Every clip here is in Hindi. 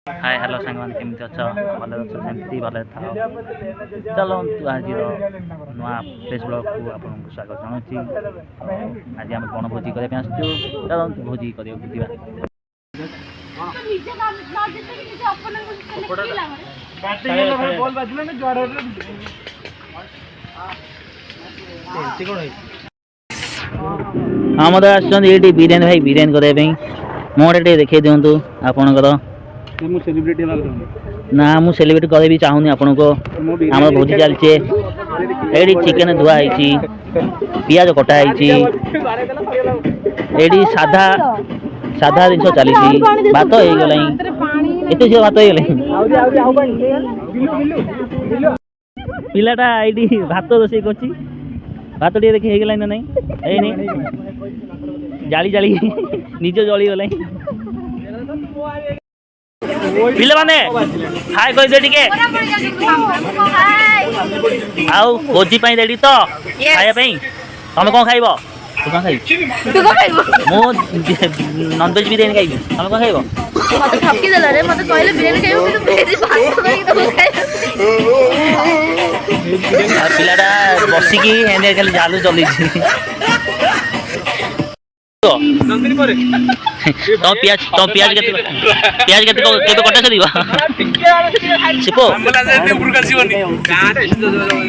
हाय हेलो सांग केमती अच्छ भल अच्छी भले था चलो आज नुआ फेस ब्लॉग को आपको स्वागत जनाऊँगी। आज आम कौन भोजी करने आसचु चलो भोजी कर हाँ मत आसछन्ति बिरियानी भाई बिरियानी करने मोटे देखिए दिंतु आपणकर ना मु सेलिब्रेट करे भी चाहूनी आपन को आम भोजी चलचे एडी चिकेन धुआ है पियाज कटा है एडी साधा साधा जिन चली भात हो गला एत झील भात हो पिलाटा ये भात रोषे कर भात टे देखी हो गला ना नहीं जाली जाली निज जली गला पिले माने हाय कहि दे टिके आउ भोजी पई रेडी तो खाया पई तमे कोन खाइबो तू कोन खाइबो मो नॉन वेज बिरयानी खाइबो तमे कोन खाइबो मते ठपकी देला रे मते कहले बिरयानी खाइबो कि वेज भात करी तो खाइ पिलाडा बसी की हेने खाली जालू चली नंदिनी परे तो प्याज के कटा छदिबा सिपो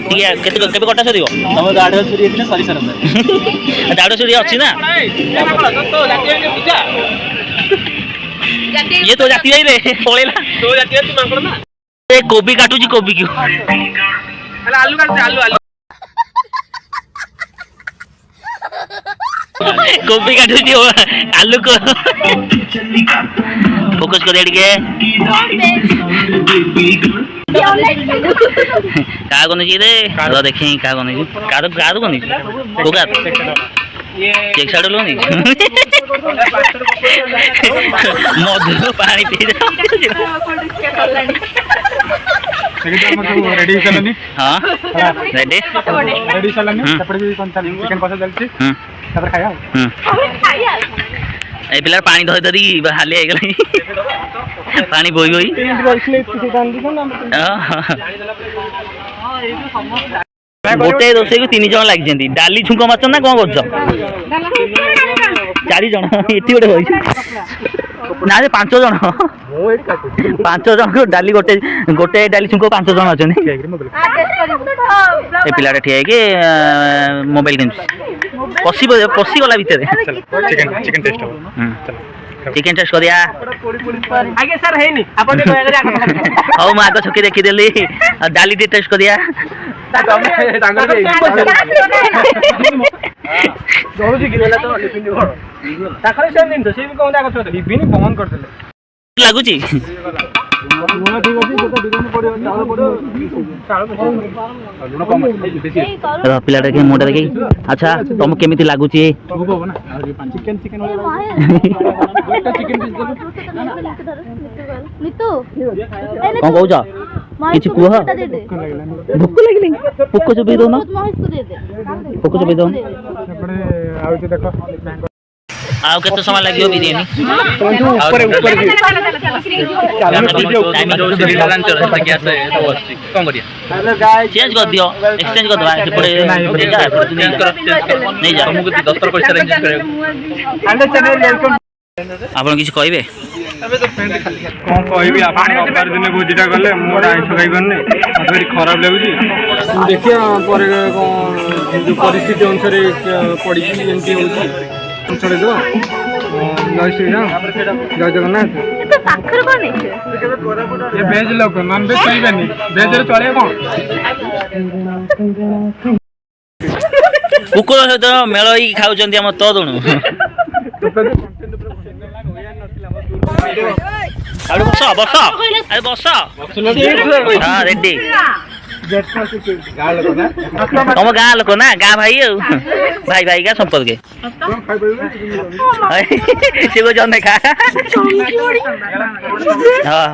ठीक है के कटा छदिबो हम गाडो छुरी एथिना सरी सरम गाडो छुरी अछि ना ये तो जाती है रे पळेला तो जाती है तू मांगड़ ना ए गोभी काटू जी गोभी क्यों अरे आलू काट आलू गोभी काटू जी आलू को फोकस कर के का कोन जी रे का देखे का कोन जी का कोन जी गोगा चेक साइड लो नी मधु पानी पी रेडी चलनी हां रेडी चलनी तपड़े भी कोन चिकन कसा चलची तपर खाया ए पिला पानी धोई धरी हाले आइ गला पानी बोई बोई गोटे रोषे को 3 जन लाग जंती डाली छुंक माछ ना कोन करछ 4 जन एठी गोटे होई ना रे 5 जन 5 जन को डाली गोटे डाली छुंक 5 जन अछन ए पिलाटा ठिया के मोबाइल गेम्स पसी गला भीतर चिकन टेस्ट हो चिकन टेस्ट करिया आगे सर है नी अपन को आगे हां मा आगे छकी देखि देली डाली टे टेस्ट करिया दोजी गिरला तो लिपिन घर ताकरे सेम दिन तो सेम कोन आगे छ बिनी बंद कर देले लागु छी लुण ठीक अछि तो बिरयानी पड़ियो चावल पड़ियो लुण कम बेसी पिलाटा के मोटा देखि अच्छा तुम केमिति लागु छी होबो ना चिकन गोटा चिकन पीस दे नितु कोन कहू जा किछ कुह भूख लागले पोको जो दे दो ना पोको जो दे दो एपड़े आउ के देखो आउ केते समय लागियो बिरयानी ऊपर टाइम जो से लालन चल गैस तो अछि कोन करिया चेंज कर दियो एक्सचेंज कर दवा से पड़े जा तू नहीं जा हमको 10 पैसा रेंज करे आले चैनल वेलकम आपन किछ कहबे अबे तो फ्रेंड खाली कोन कहबी आपन 11 दिन भोजीटा गले मोर आइस खाइबन नै very खराब लागुजी देखिया पर जो परिस्थिति अनुसार पड़ी एमती होची छोड़ दो जय श्री राम जय जगन्नाथ तो पाखर कोन है ये वेज लोग नॉन वेज खाइबेनी वेज रे चले कोन कुकुर सहित मेलई खाउचंती हम तो दुनु अरे बस अरे बस हां रेडी तुम गाँ लोक ना गाँ भाई भाई का संपर्क से को जन देखा हाँ